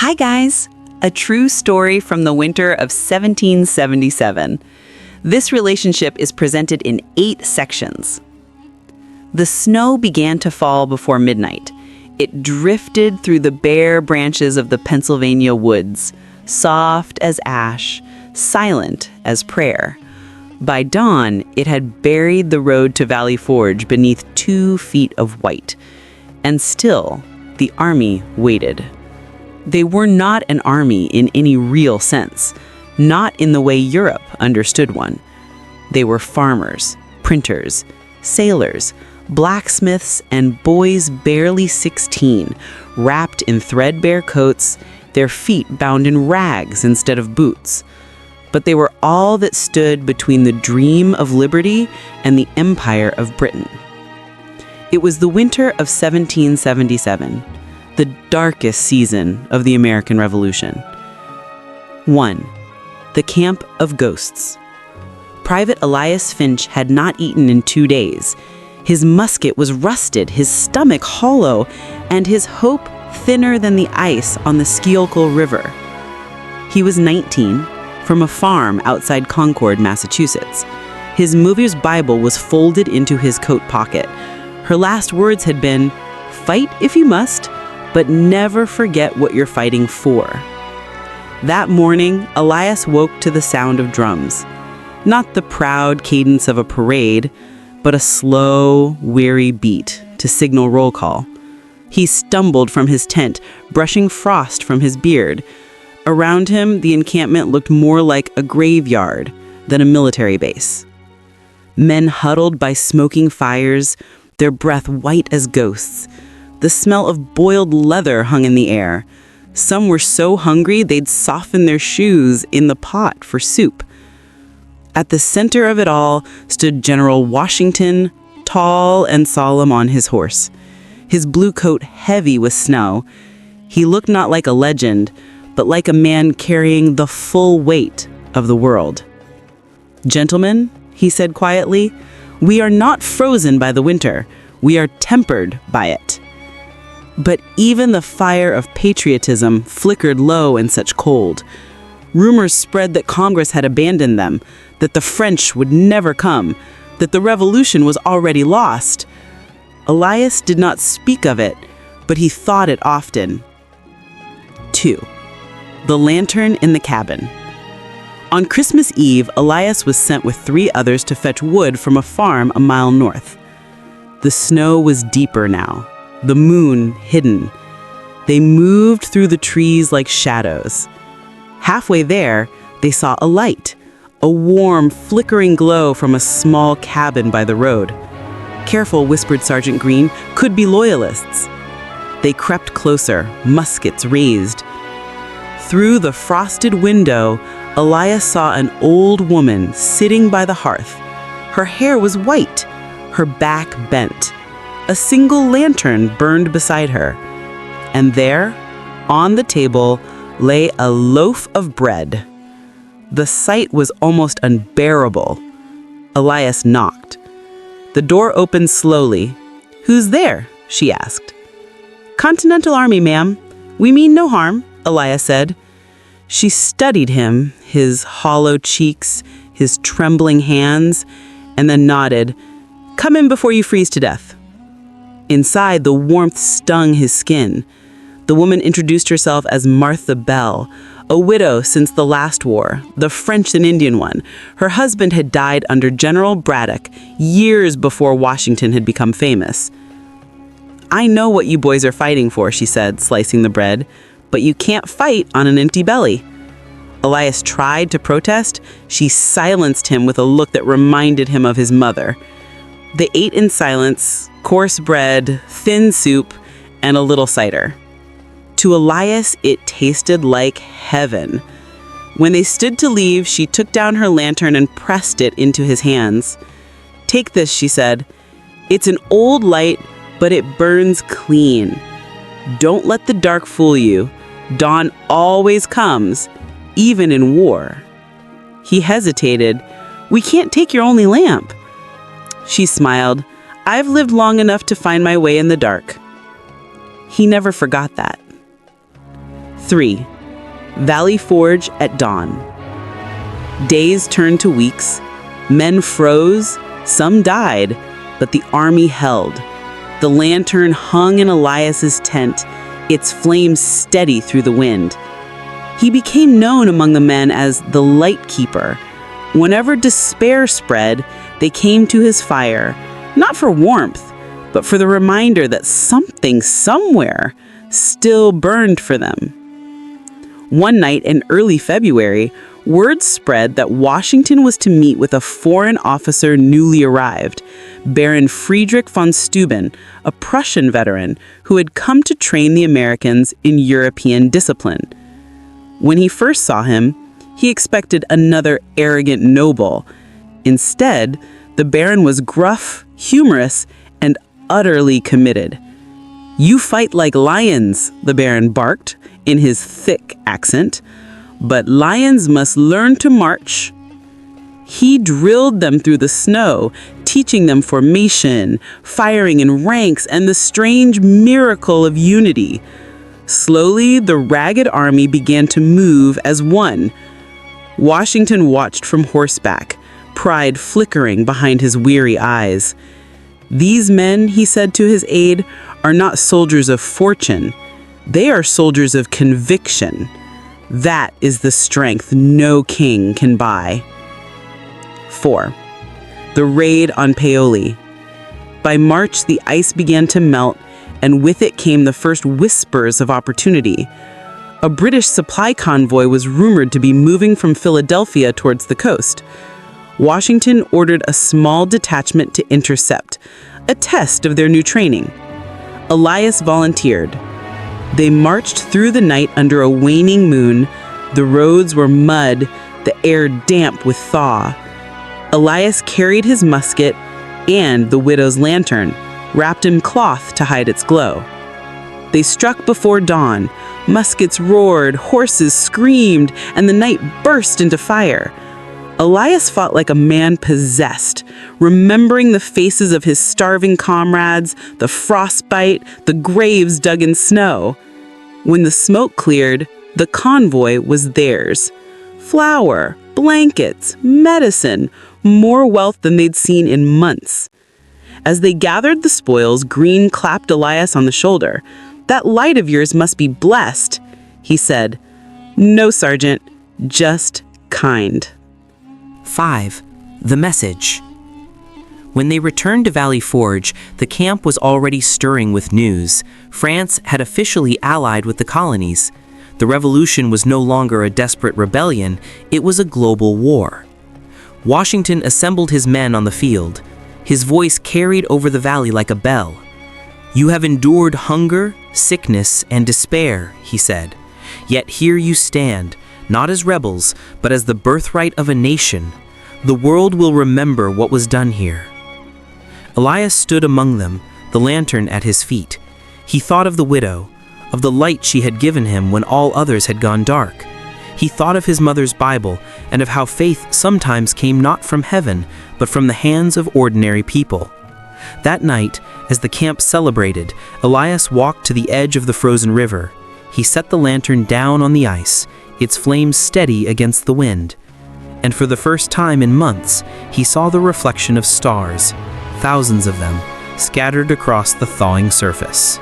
Hi guys! A true story from the winter of 1777. This relationship is presented in 8 sections. The snow began to fall before midnight. It drifted through the bare branches of the Pennsylvania woods, soft as ash, silent as prayer. By dawn, it had buried the road to Valley Forge beneath 2 feet of white. And still, the army waited. They were not an army in any real sense, not in the way Europe understood one. They were farmers, printers, sailors, blacksmiths, and boys barely 16, wrapped in threadbare coats, their feet bound in rags instead of boots. But they were all that stood between the dream of liberty and the empire of Britain. It was the winter of 1777. The darkest season of the American Revolution. 1. The Camp of Ghosts. Private Elias Finch had not eaten in 2 days. His musket was rusted, his stomach hollow, and his hope thinner than the ice on the Schuylkill River. He was 19, from a farm outside Concord, Massachusetts. His mother's Bible was folded into his coat pocket. Her last words had been, "Fight if you must, but never forget what you're fighting for." That morning, Elias woke to the sound of drums. Not the proud cadence of a parade, but a slow, weary beat to signal roll call. He stumbled from his tent, brushing frost from his beard. Around him, the encampment looked more like a graveyard than a military base. Men huddled by smoking fires, their breath white as ghosts. The smell of boiled leather hung in the air. Some were so hungry they'd soften their shoes in the pot for soup. At the center of it all stood General Washington, tall and solemn on his horse, his blue coat heavy with snow. He looked not like a legend, but like a man carrying the full weight of the world. "Gentlemen," he said quietly, "we are not frozen by the winter. We are tempered by it." But even the fire of patriotism flickered low in such cold. Rumors spread that Congress had abandoned them, that the French would never come, that the revolution was already lost. Elias did not speak of it, but he thought it often. 2. The lantern in the cabin. On Christmas Eve, Elias was sent with 3 others to fetch wood from a farm a mile north. The snow was deeper now, the moon hidden. They moved through the trees like shadows. Halfway there, they saw a light, a warm, flickering glow from a small cabin by the road. "Careful," whispered Sergeant Green, "could be loyalists." They crept closer, muskets raised. Through the frosted window, Elias saw an old woman sitting by the hearth. Her hair was white, her back bent. A single lantern burned beside her. And there, on the table, lay a loaf of bread. The sight was almost unbearable. Elias knocked. The door opened slowly. "Who's there?" she asked. "Continental Army, ma'am. We mean no harm," Elias said. She studied him, his hollow cheeks, his trembling hands, and then nodded. "Come in before you freeze to death." Inside, the warmth stung his skin. The woman introduced herself as Martha Bell, a widow since the last war, the French and Indian one. Her husband had died under General Braddock years before Washington had become famous. "I know what you boys are fighting for," she said, slicing the bread, "but you can't fight on an empty belly." Elias tried to protest. She silenced him with a look that reminded him of his mother. They ate in silence, coarse bread, thin soup, and a little cider. To Elias, it tasted like heaven. When they stood to leave, she took down her lantern and pressed it into his hands. "Take this," she said. "It's an old light, but it burns clean. Don't let the dark fool you. Dawn always comes, even in war." He hesitated. "We can't take your only lamp." She smiled. "I've lived long enough to find my way in the dark." He never forgot that. 3. Valley Forge at dawn. Days turned to weeks. Men froze, some died, but the army held. The lantern hung in Elias's tent, its flames steady through the wind. He became known among the men as the Light Keeper. Whenever despair spread, they came to his fire, not for warmth, but for the reminder that something somewhere still burned for them. One night in early February, word spread that Washington was to meet with a foreign officer newly arrived, Baron Friedrich von Steuben, a Prussian veteran who had come to train the Americans in European discipline. When he first saw him, he expected another arrogant noble. Instead, the Baron was gruff, humorous, and utterly committed. "You fight like lions," the Baron barked in his thick accent, "but lions must learn to march." He drilled them through the snow, teaching them formation, firing in ranks, and the strange miracle of unity. Slowly, the ragged army began to move as one. Washington watched from horseback, pride flickering behind his weary eyes. "These men," he said to his aide, "are not soldiers of fortune. They are soldiers of conviction. That is the strength no king can buy." 4. The raid on Paoli. By March, the ice began to melt, and with it came the first whispers of opportunity. A British supply convoy was rumored to be moving from Philadelphia towards the coast. Washington ordered a small detachment to intercept, a test of their new training. Elias volunteered. They marched through the night under a waning moon. The roads were mud, the air damp with thaw. Elias carried his musket and the widow's lantern, wrapped in cloth to hide its glow. They struck before dawn. Muskets roared, horses screamed, and the night burst into fire. Elias fought like a man possessed, remembering the faces of his starving comrades, the frostbite, the graves dug in snow. When the smoke cleared, the convoy was theirs. Flour, blankets, medicine, more wealth than they'd seen in months. As they gathered the spoils, Green clapped Elias on the shoulder. "That light of yours must be blessed," he said. "No, Sergeant, just kind." 5. The message. When they returned to Valley Forge, the camp was already stirring with news. France had officially allied with the colonies. The revolution was no longer a desperate rebellion, it was a global war. Washington assembled his men on the field. His voice carried over the valley like a bell. "You have endured hunger, sickness, and despair," he said. "Yet here you stand, not as rebels, but as the birthright of a nation. The world will remember what was done here." Elias stood among them, the lantern at his feet. He thought of the widow, of the light she had given him when all others had gone dark. He thought of his mother's Bible and of how faith sometimes came not from heaven, but from the hands of ordinary people. That night, as the camp celebrated, Elias walked to the edge of the frozen river. He set the lantern down on the ice, its flames steady against the wind. And for the first time in months, he saw the reflection of stars, thousands of them, scattered across the thawing surface.